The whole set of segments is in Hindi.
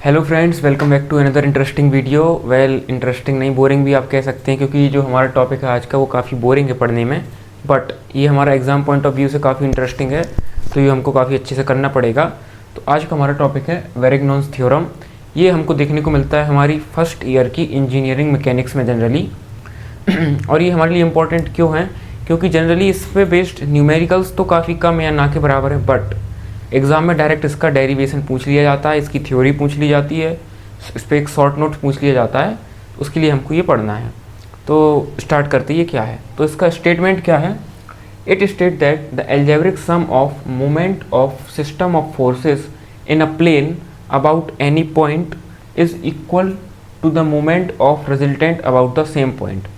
Hello friends, welcome back to another interesting video. Well, interesting नहीं, बोरिंग भी आप कह सकते हैं, क्योंकि जो हमारा टॉपिक है आज का वो काफ़ी बोरिंग है पढ़ने में। बट ये हमारा एग्ज़ाम पॉइंट ऑफ व्यू से काफ़ी इंटरेस्टिंग है, तो ये हमको काफ़ी अच्छे से करना पड़ेगा। तो आज का हमारा टॉपिक है वेरिग्नॉन्स थ्योरम। ये हमको देखने को मिलता है हमारी फर्स्ट ईयर की इंजीनियरिंग मैकेनिक्स में जनरली। और ये हमारे लिए इम्पोर्टेंट क्यों है? क्योंकि जनरली इस पर बेस्ड न्यूमेरिकल्स तो काफ़ी कम या ना के बराबर है, बट एग्ज़ाम में डायरेक्ट इसका डेरिवेशन पूछ लिया जाता है, इसकी थ्योरी पूछ ली जाती है, इस पर एक शॉर्ट नोट पूछ लिया जाता है। उसके लिए हमको ये पढ़ना है। तो स्टार्ट करते ये क्या है, तो इसका स्टेटमेंट क्या है? It state that the algebraic sum of moment of system of forces in a plane about any point is equal to the moment of resultant about the same point.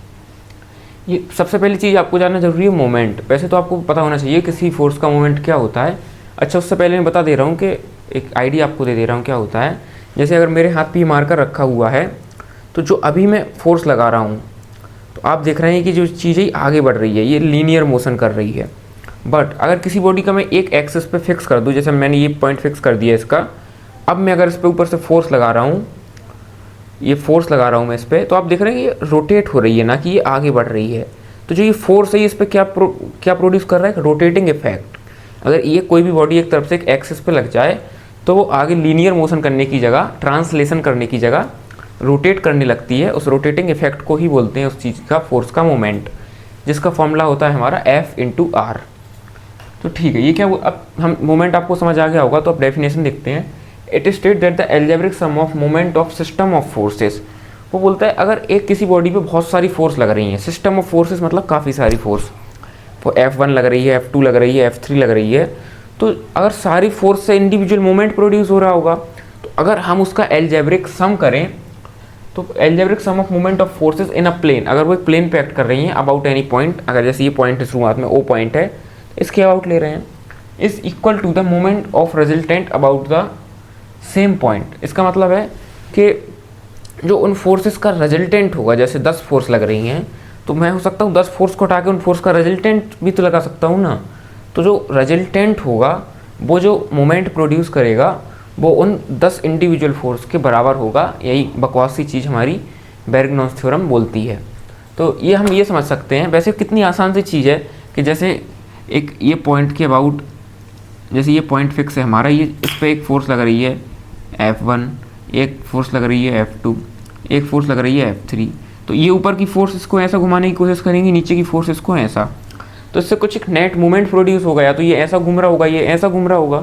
ये सबसे पहली चीज़ आपको जानना जरूरी है, मोमेंट। वैसे तो आपको पता होना चाहिए किसी फोर्स का मोमेंट क्या होता है। अच्छा, उससे पहले मैं बता दे रहा हूँ कि एक आइडिया आपको दे दे रहा हूँ क्या होता है। जैसे अगर मेरे हाथ पे ये मार्कर रखा हुआ है, तो जो अभी मैं फोर्स लगा रहा हूँ, तो आप देख रहे हैं कि जो चीज़ें आगे बढ़ रही है, ये लीनियर मोशन कर रही है। बट अगर किसी बॉडी का मैं एक एक्सिस पे फिक्स कर दूँ, जैसे मैंने ये पॉइंट फिक्स कर दिया इसका, अब मैं अगर इस पर ऊपर से फोर्स लगा रहा हूँ, ये फोर्स लगा रहा हूँ मैं इस पर, तो आप देख रहे हैं ये रोटेट हो रही है, ना कि ये आगे बढ़ रही है। तो जो ये फोर्स है, इस पर क्या प्रोड्यूस कर रहा है? Rotating effect. अगर ये कोई भी बॉडी एक तरफ से एक एक्सिस पे लग जाए, तो वो आगे लीनियर मोशन करने की जगह, ट्रांसलेशन करने की जगह रोटेट करने लगती है। उस रोटेटिंग इफेक्ट को ही बोलते हैं उस चीज़ का, फोर्स का मोमेंट, जिसका फॉर्मूला होता है हमारा F/R। तो ठीक है, ये क्या, अब हम मोमेंट आपको समझ आ गया होगा, तो अब डेफिनेशन देखते हैं। It state that the algebraic sum of moment of system of forces. वो बोलता है अगर एक किसी बॉडी पे बहुत सारी फोर्स लग रही हैं, सिस्टम ऑफ फोर्सेस मतलब काफ़ी सारी फोर्स, वो F1 लग रही है, F2 लग रही है, F3 लग रही है, तो अगर सारी फोर्स से इंडिविजुअल मोमेंट प्रोड्यूस हो रहा होगा, तो अगर हम उसका एल्जेब्रिक सम करें, तो algebraic sum of moment of forces in a plane, अगर वो एक प्लेन पे एक्ट कर रही हैं अबाउट एनी पॉइंट, अगर जैसे ये पॉइंट है शुरुआत में, O पॉइंट है, इसके अबाउट ले रहे हैं, is equal to the moment of resultant about the same point. इसका मतलब है कि जो उन फोर्सेस का रिजल्टेंट होगा, जैसे 10 फोर्स लग रही हैं, तो मैं हो सकता हूँ 10 फोर्स को हटा के उन फोर्स का रिजल्टेंट भी तो लगा सकता हूँ ना। तो जो रिजल्टेंट होगा, वो जो मोमेंट प्रोड्यूस करेगा, वो उन 10 इंडिविजुअल फोर्स के बराबर होगा। यही बकवासी चीज़ हमारी वेरिग्नॉन्स थ्योरम बोलती है। तो ये हम ये समझ सकते हैं। वैसे कितनी आसान सी चीज़ है कि जैसे एक ये पॉइंट के अबाउट, जैसे ये पॉइंट फिक्स है हमारा, ये इस पर एक फोर्स लग रही है F1, एक फोर्स लग रही है F2, एक फोर्स लग रही है F3। तो ये ऊपर की फोर्स इसको ऐसा घुमाने की कोशिश करेंगी, नीचे की फोर्स इसको ऐसा, तो इससे कुछ एक नेट मूवमेंट प्रोड्यूस होगा। या तो ये ऐसा घूम रहा होगा, ये ऐसा घूम रहा होगा।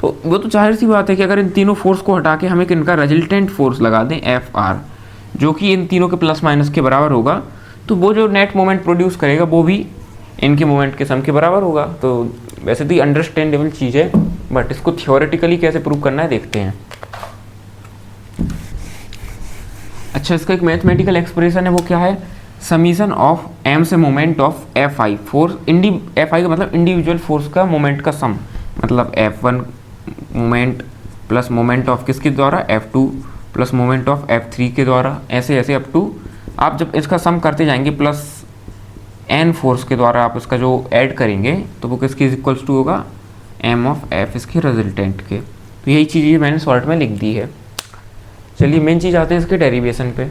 तो वो तो जाहिर सी बात है कि अगर इन तीनों फोर्स को हटा के हम एक इनका रिजल्टेंट फोर्स लगा दें F/R, जो कि इन तीनों के प्लस माइनस के बराबर होगा, तो वो जो नेट मोमेंट प्रोड्यूस करेगा वो भी इनके मोमेंट के सम के बराबर होगा। तो वैसे तो ये अंडरस्टैंडेबल चीज़ है, बट इसको थियोरेटिकली कैसे प्रूव करना है देखते हैं। अच्छा, इसका एक मैथमेटिकल एक्सप्रेशन है, वो क्या है? समीशन ऑफ m से moment of Fi, force Fi का मतलब इंडिविजुअल फोर्स का मोमेंट का सम, मतलब F1 moment plus moment of किसके द्वारा? F2 plus moment of F3 के द्वारा, ऐसे ऐसे अप टू, आप जब इसका सम करते जाएंगे प्लस n फोर्स के द्वारा आप इसका जो ऐड करेंगे, तो वो किसके इक्वल्स टू होगा? m ऑफ f, इसके रिजल्टेंट के। तो यही चीज़ मैंने शॉर्ट में लिख दी है। चलिए मेन चीज़ आते हैं इसके डेरिवेशन पे।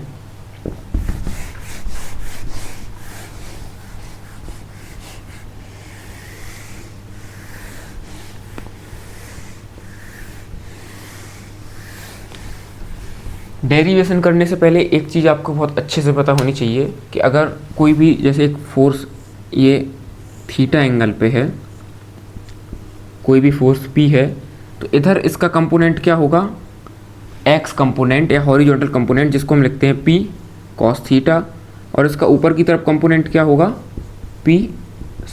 डेरिवेशन करने से पहले एक चीज़ आपको बहुत अच्छे से पता होनी चाहिए कि अगर कोई भी, जैसे एक फोर्स ये थीटा एंगल पे है, कोई भी फोर्स P है, तो इधर इसका कंपोनेंट क्या होगा? एक्स कंपोनेंट या हॉरिजॉन्टल कंपोनेंट, जिसको हम लिखते हैं P cos थीटा, और इसका ऊपर की तरफ कंपोनेंट क्या होगा? P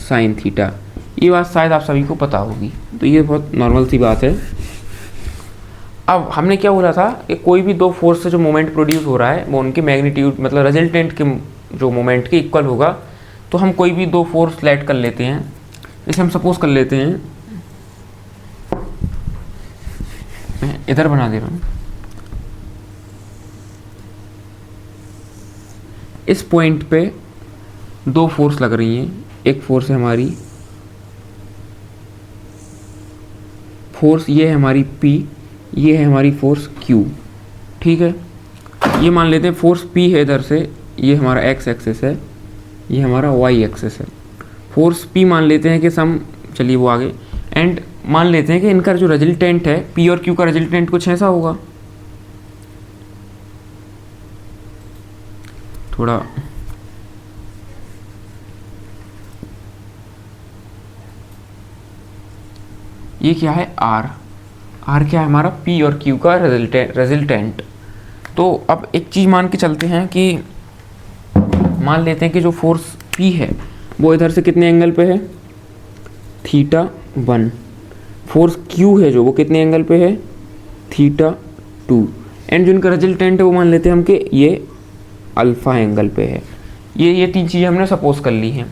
sin theta. ये बात शायद आप सभी को पता होगी, तो ये बहुत नॉर्मल सी बात है। अब हमने क्या बोला था कि कोई भी दो फोर्स से जो मोमेंट प्रोड्यूस हो रहा है, वो उनके मैग्नीट्यूड मतलब रिजल्टेंट के जो मोमेंट के इक्वल होगा। तो हम कोई भी दो फोर्स लेट कर लेते हैं, जैसे हम सपोज कर लेते हैं, मैं इधर बना दे रहा हूँ, इस पॉइंट पे दो फोर्स लग रही हैं। एक फोर्स है हमारी, फोर्स ये है हमारी P, ये है हमारी फोर्स Q, ठीक है। ये मान लेते हैं फोर्स P है इधर से, ये हमारा x एक्सिस है, ये हमारा y एक्सिस है। फोर्स P मान लेते हैं कि सम, चलिए वो आगे, एंड मान लेते हैं कि इनका जो रिजल्टेंट है P और Q का रिजल्टेंट कुछ ऐसा होगा, थोड़ा ये क्या है R क्या है हमारा P और Q का रिजल्टेंट। तो अब एक चीज़ मान के चलते हैं कि मान लेते हैं कि जो फोर्स P है वो इधर से कितने एंगल पे है, θ1। फोर्स Q है जो वो कितने एंगल पे है, θ2। एंड जो इनका रिजल्टेंट है वो मान लेते हैं हम कि ये अल्फ़ा एंगल पे है। ये तीन चीज़ें हमने सपोज कर ली हैं।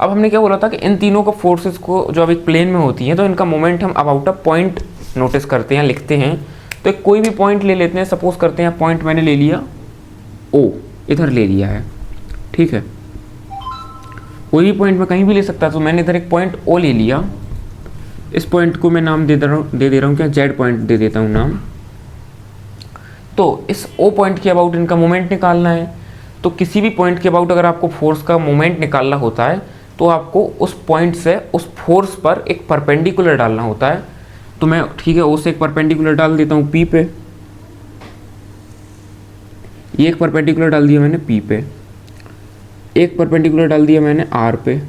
अब हमने क्या बोला था कि इन तीनों को फोर्सेस को जो अब एक प्लेन में होती हैं तो इनका मोमेंट हम अबाउट अ पॉइंट नोटिस करते हैं, लिखते हैं। तो एक कोई भी पॉइंट ले लेते हैं, सपोज करते हैं पॉइंट मैंने ले लिया O, इधर ले लिया है, ठीक है। कोई भी पॉइंट मैं कहीं भी ले सकता, तो मैंने इधर एक पॉइंट O ले लिया। इस पॉइंट को मैं नाम दे दे रहा हूँ क्या, Z पॉइंट दे देता हूँ नाम। तो इस O पॉइंट के अबाउट इनका मोमेंट निकालना है। तो किसी भी पॉइंट के अबाउट अगर आपको फोर्स का मोमेंट निकालना होता है तो आपको उस पॉइंट से उस फोर्स पर एक परपेंडिकुलर डालना होता है। तो मैं, ठीक है, O से एक परपेंडिकुलर डाल देता हूँ P पे, ये एक परपेंडिकुलर डाल दिया मैंने P पे, एक परपेंडिकुलर डाल दिया मैंने R पे,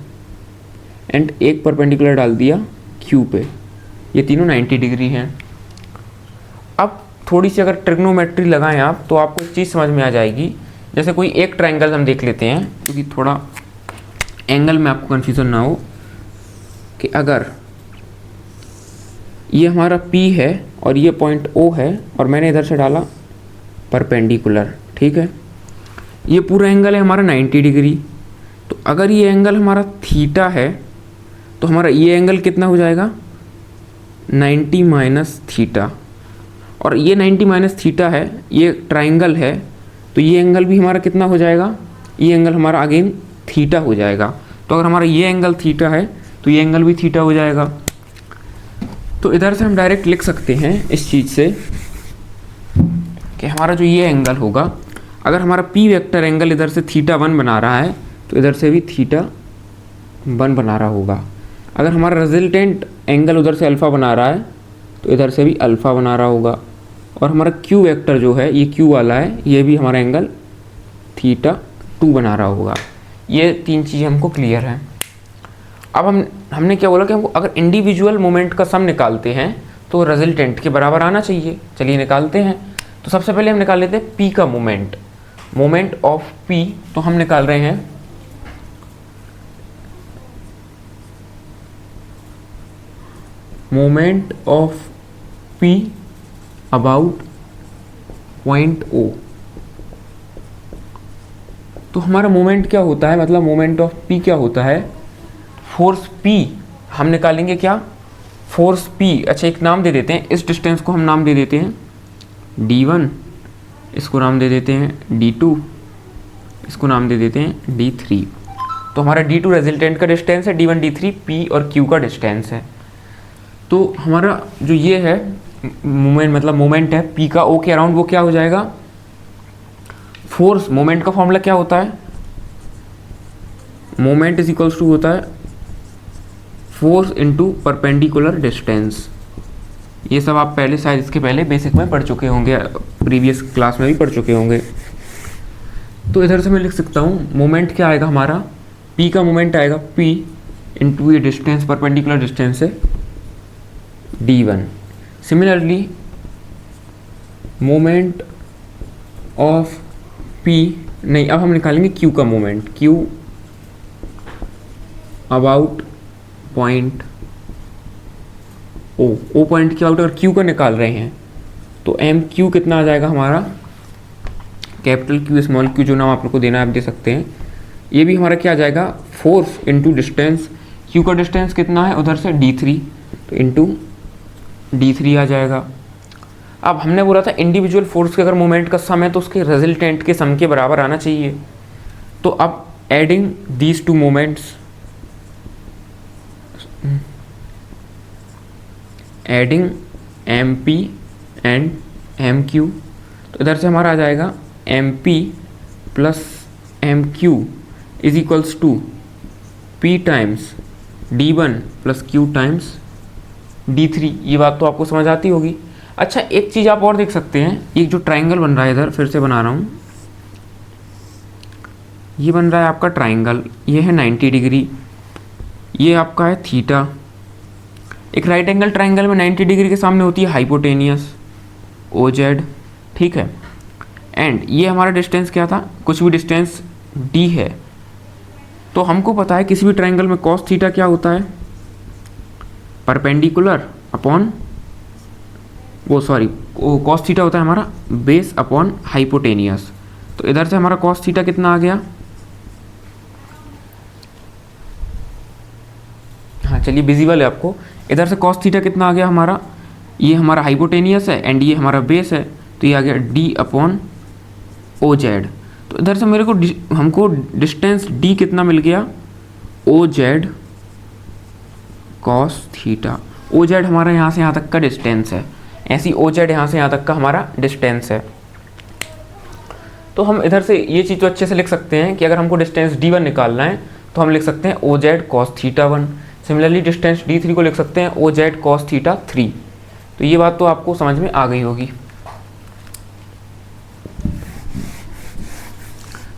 एंड एक परपेंडिकुलर डाल दिया Q पे। ये तीनों 90 डिग्री हैं। अब थोड़ी सी अगर ट्रिग्नोमेट्री लगाएं आप तो आपको एक चीज़ समझ में आ जाएगी। जैसे कोई एक ट्रायंगल हम देख लेते हैं, क्योंकि थोड़ा एंगल में आपको कन्फ्यूज़न ना हो, कि अगर ये हमारा P है और ये पॉइंट O है और मैंने इधर से डाला परपेंडिकुलर, ठीक है, ये पूरा एंगल है हमारा 90 डिग्री। तो अगर ये एंगल हमारा थीटा है तो हमारा ये एंगल कितना हो जाएगा, 90 माइनस थीटा। और ये 90 माइनस थीटा है, ये ट्रायंगल है, तो ये एंगल भी हमारा कितना हो जाएगा, ये एंगल हमारा अगेन थीटा हो जाएगा। तो अगर हमारा ये एंगल थीटा है तो ये एंगल भी थीटा हो जाएगा। तो इधर से हम डायरेक्ट लिख सकते हैं इस चीज़ से कि हमारा जो ये एंगल होगा, अगर हमारा P वेक्टर एंगल इधर से θ1 बना रहा है तो इधर से भी θ1 बना रहा होगा। अगर हमारा रिजल्टेंट एंगल उधर से अल्फ़ा बना रहा है तो इधर से भी अल्फ़ा बना रहा होगा। और हमारा Q वेक्टर जो है, ये Q वाला है, ये भी हमारा एंगल θ2 बना रहा होगा। ये तीन चीज़ें हमको क्लियर हैं। अब हमने क्या बोला कि हमको अगर इंडिविजुअल मोमेंट का सम निकालते हैं तो रिजल्टेंट के बराबर आना चाहिए। चलिए निकालते हैं। तो सबसे पहले हम निकाल लेते हैं P का मोमेंट ऑफ P। तो हम निकाल रहे हैं moment of P about point O। तो हमारा मोमेंट क्या होता है, मतलब मोमेंट ऑफ P क्या होता है, फोर्स P हम निकालेंगे क्या, फोर्स P। अच्छा एक नाम दे देते हैं, इस डिस्टेंस को हम नाम दे देते हैं D1, इसको नाम दे देते हैं D2, इसको नाम दे देते हैं D3। तो हमारा D2 रिजल्टेंट का डिस्टेंस है, D1 D3 P और Q का डिस्टेंस है। तो हमारा जो ये है मोमेंट, मतलब मोमेंट है P का O के अराउंड, वो क्या हो जाएगा, फोर्स। मोमेंट का फॉर्मूला क्या होता है, मोमेंट इज इक्वल्स टू होता है फोर्स इनटू परपेंडिकुलर डिस्टेंस। ये सब आप पहले शायद इसके पहले बेसिक में पढ़ चुके होंगे, प्रीवियस क्लास में भी पढ़ चुके होंगे। तो इधर से मैं लिख सकता हूँ मोमेंट क्या आएगा हमारा, P का मोमेंट आएगा P इंटू ये डिस्टेंस, परपेंडिकुलर डिस्टेंस है D1। Similarly moment of P, नहीं, अब हम निकालेंगे Q का moment, Q about point O point के आउट अगर Q का निकाल रहे हैं तो MQ कितना आ जाएगा हमारा, कैपिटल Q स्मॉल q, जो नाम आप लोग को देना है आप दे सकते हैं। ये भी हमारा क्या आ जाएगा, फोर्स इंटू डिस्टेंस। Q का डिस्टेंस कितना है उधर से D3, तो इंटू D3 आ जाएगा। अब हमने बोला था इंडिविजुअल फोर्स के अगर मोमेंट का सम है तो उसके रिजल्टेंट के सम के बराबर आना चाहिए। तो अब adding these two moments, adding MP and M Q, तो इधर से हमारा आ जाएगा M P plus M Q is equals to P times D one plus Q times D three. ये बात तो आपको समझ आती होगी। अच्छा, एक चीज़ आप और देख सकते हैं, एक जो ट्राइंगल बन रहा है, इधर फिर से बना रहा हूँ, ये बन रहा है आपका ट्राइंगल, ये है 90 डिग्री, ये आपका है थीटा। एक राइट एंगल ट्राइंगल में 90 डिग्री के सामने होती है हाइपोटेनियस ओ जेड, ठीक है। एंड ये हमारा डिस्टेंस क्या था, कुछ भी डिस्टेंस डी है, तो हमको पता है किसी भी ट्राइंगल में कॉस थीटा क्या होता है, परपेंडिकुलर अपॉन कॉस थीटा होता है हमारा बेस अपॉन हाइपोटेनियस। तो इधर से हमारा कॉस थीटा कितना आ गया, हाँ चलिए विजिबल है आपको, इधर से कॉस थीटा कितना आ गया हमारा, ये हमारा हाइपोटेनियस है एंड ये हमारा बेस है, तो ये आ गया डी अपॉन ओ जेड। तो इधर से मेरे को हमको डिस्टेंस डी कितना मिल गया, O Z cos theta. O Z हमारा यहाँ से यहाँ तक का डिस्टेंस है, ऐसी ओ जेड यहाँ से यहाँ तक का हमारा डिस्टेंस है। तो हम इधर से ये चीज़ तो अच्छे से लिख सकते हैं कि अगर हमको डिस्टेंस डी वन निकालना है तो हम लिख सकते हैं O Z cos theta one. Similarly distance D three को लिख सकते हैं O Z cos theta three. तो ये बात तो आपको समझ में आ गई होगी।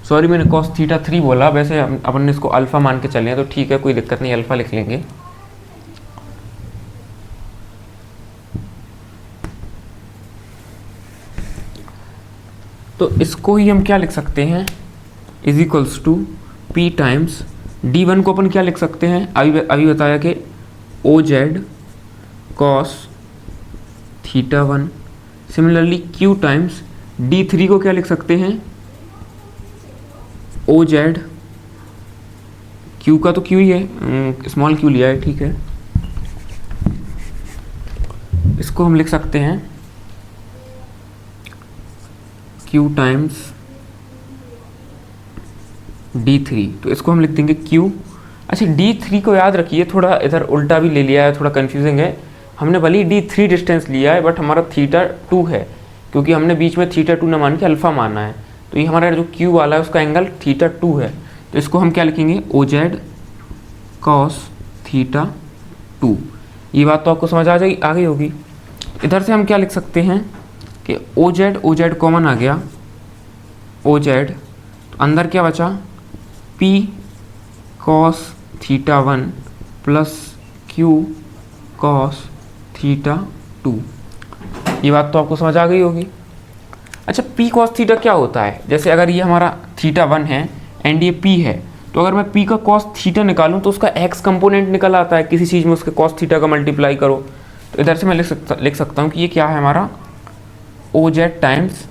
सॉरी मैंने कॉस थीटा थ्री बोला, वैसे अपन ने इसको अल्फ़ा मान के चले हैं तो ठीक है, कोई दिक्कत नहीं, अल्फ़ा लिख लेंगे। तो इसको ही हम क्या लिख सकते हैं, is equals to P times D one को अपन क्या लिख सकते हैं, अभी बताया कि O Z cos theta one. Similarly Q times D three को क्या लिख सकते हैं, ओ जेड, क्यू का तो क्यू ही है, स्मॉल क्यू लिया है, ठीक है। इसको हम लिख सकते हैं क्यू टाइम्स डी थ्री, तो इसको हम लिख देंगे क्यू। अच्छा, डी थ्री को याद रखिए, थोड़ा इधर उल्टा भी ले लिया है, थोड़ा कंफ्यूजिंग है। हमने भले ही डी थ्री डिस्टेंस लिया है बट हमारा थीटा टू है, क्योंकि हमने बीच में थीटा टू न मान के अल्फ़ा माना है। तो ये हमारा जो क्यू वाला है उसका एंगल थीटा टू है, तो इसको हम क्या लिखेंगे, O Z cos theta two. ये बात तो आपको समझ आ गई होगी। इधर से हम क्या लिख सकते हैं कि ओ जेड कॉमन आ गया, ओ जेड, तो अंदर क्या बचा, P cos theta one plus Q cos theta two. ये बात तो आपको समझ आ गई होगी। अच्छा, पी कॉस थीटा क्या होता है, जैसे अगर ये हमारा थीटा वन है एंड ये पी है, तो अगर मैं पी का कॉस थीटा निकालूं तो उसका एक्स कंपोनेंट निकल आता है, किसी चीज़ में उसके कॉस थीटा का मल्टीप्लाई करो। तो इधर से मैं लिख सकता हूँ कि ये क्या है हमारा, O Z times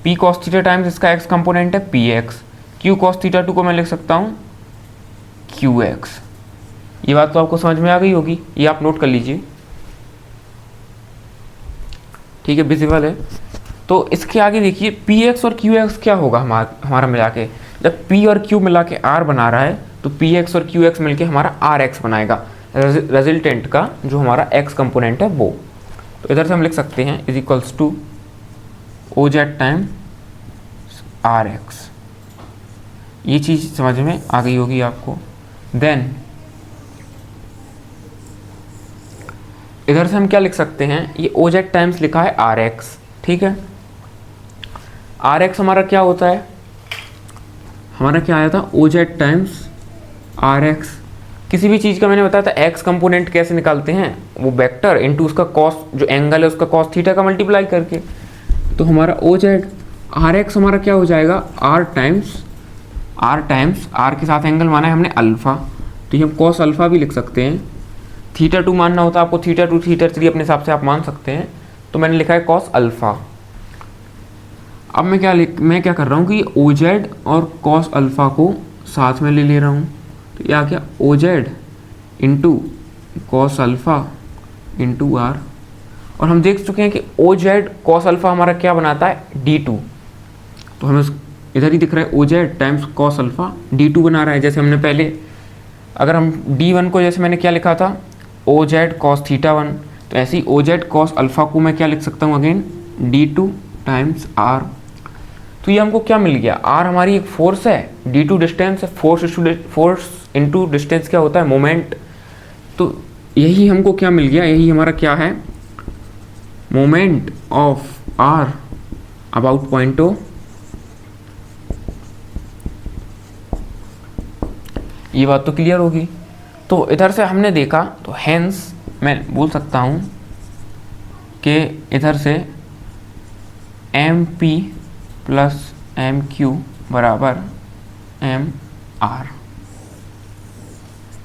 P cos theta times इसका एक्स कंपोनेंट है P X, Q cos theta two को मैं लिख सकता हूँ क्यू एक्स। ये बात तो आपको समझ में आ गई होगी, ये आप नोट कर लीजिए, ठीक है, विजिबल है। तो इसके आगे देखिए पी एक्स और क्यू एक्स क्या होगा हमारा मिला के, जब पी और क्यू मिला के आर बना रहा है तो पी एक्स और क्यू एक्स मिल के हमारा आर एक्स बनाएगा, रिजल्टेंट का जो हमारा एक्स कंपोनेंट है वो। तो इधर से हम लिख सकते हैं is equals to O Z time R X. ये चीज़ समझ में आ गई होगी आपको। देन इधर से हम क्या लिख सकते हैं, ये ओ जेड टाइम्स लिखा है आर एक्स, ठीक है। आर एक्स हमारा क्या होता है, हमारा क्या आया था, O Z times R X. किसी भी चीज़ का मैंने बताया था एक्स कंपोनेंट कैसे निकालते हैं, वो वेक्टर इनटू उसका कॉस, जो एंगल है उसका कॉस थीटा का मल्टीप्लाई करके। तो हमारा ओ जेड आर एक्स हमारा क्या हो जाएगा, आर टाइम्स आर के साथ एंगल माना है हमने अल्फ़ा, तो ये हम कॉस अल्फ़ा भी लिख सकते हैं। थीटा टू मानना होता है आपको, थीटा टू थीटा थ्री अपने हिसाब से आप मान सकते हैं, तो मैंने लिखा है कॉस अल्फ़ा। अब मैं क्या कर रहा हूँ कि ओ जेड और कॉस अल्फ़ा को साथ में ले रहा हूँ, तो ये आ गया O Z into cos alpha into R. और हम देख चुके हैं कि ओ जेड कॉस अल्फ़ा हमारा क्या बनाता है, डी टू। तो हमें इधर ही दिख रहा है O Z times cos alpha D two बना रहा है। जैसे हमने पहले, अगर हम डी वन को जैसे मैंने क्या लिखा था, O Z cos theta one, तो ऐसे ही ओ जेड कॉस अल्फ़ा को मैं क्या लिख सकता हूँ अगेन, d2 टाइम्स r। तो ये हमको क्या मिल गया, r हमारी एक फोर्स है, d2 डिस्टेंस है, फोर्स इनटू डिस्टेंस क्या होता है, मोमेंट। तो यही हमको क्या मिल गया, यही हमारा क्या है, moment of r about point O. ये बात तो क्लियर होगी। तो इधर से हमने देखा, तो हेंस मैं बोल सकता हूँ कि इधर से M P plus M Q बराबर एम आर,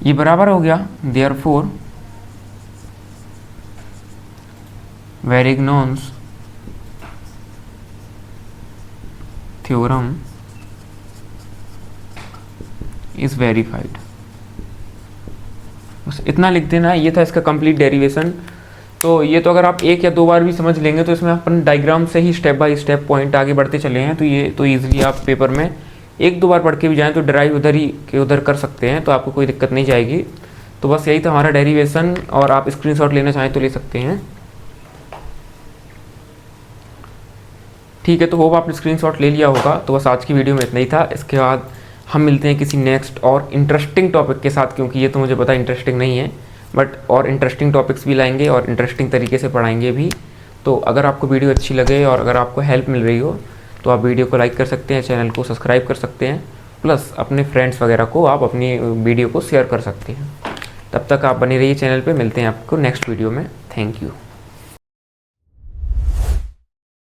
ये बराबर हो गया। Therefore Varignon's theorem is verified. बस इतना लिख देना, ये था इसका कंप्लीट डेरिवेशन। तो ये तो अगर आप एक या दो बार भी समझ लेंगे तो इसमें अपन डायग्राम से ही स्टेप बाय स्टेप पॉइंट आगे बढ़ते चले हैं, तो ये तो ईजिली आप पेपर में एक दो बार पढ़ के भी जाएँ तो ड्राइव उधर ही के उधर कर सकते हैं, तो आपको कोई दिक्कत नहीं जाएगी। तो बस यही था हमारा डेरिवेशन, और आप स्क्रीनशॉट लेना चाहें तो ले सकते हैं। ठीक है, तो होप आपने स्क्रीनशॉट ले लिया होगा। तो बस आज की वीडियो में इतना ही था। इसके बाद हम मिलते हैं किसी नेक्स्ट और इंटरेस्टिंग टॉपिक के साथ, क्योंकि ये तो मुझे पता इंटरेस्टिंग नहीं है, बट और इंटरेस्टिंग टॉपिक्स भी लाएंगे और इंटरेस्टिंग तरीके से पढ़ाएंगे भी। तो अगर आपको वीडियो अच्छी लगे और अगर आपको हेल्प मिल रही हो तो आप वीडियो को लाइक कर सकते हैं, चैनल को सब्सक्राइब कर सकते हैं, प्लस अपने फ्रेंड्स वगैरह को आप अपनी वीडियो को शेयर कर सकते हैं। तब तक आप बने रहिए चैनल पे, मिलते हैं आपको नेक्स्ट वीडियो में। Thank you.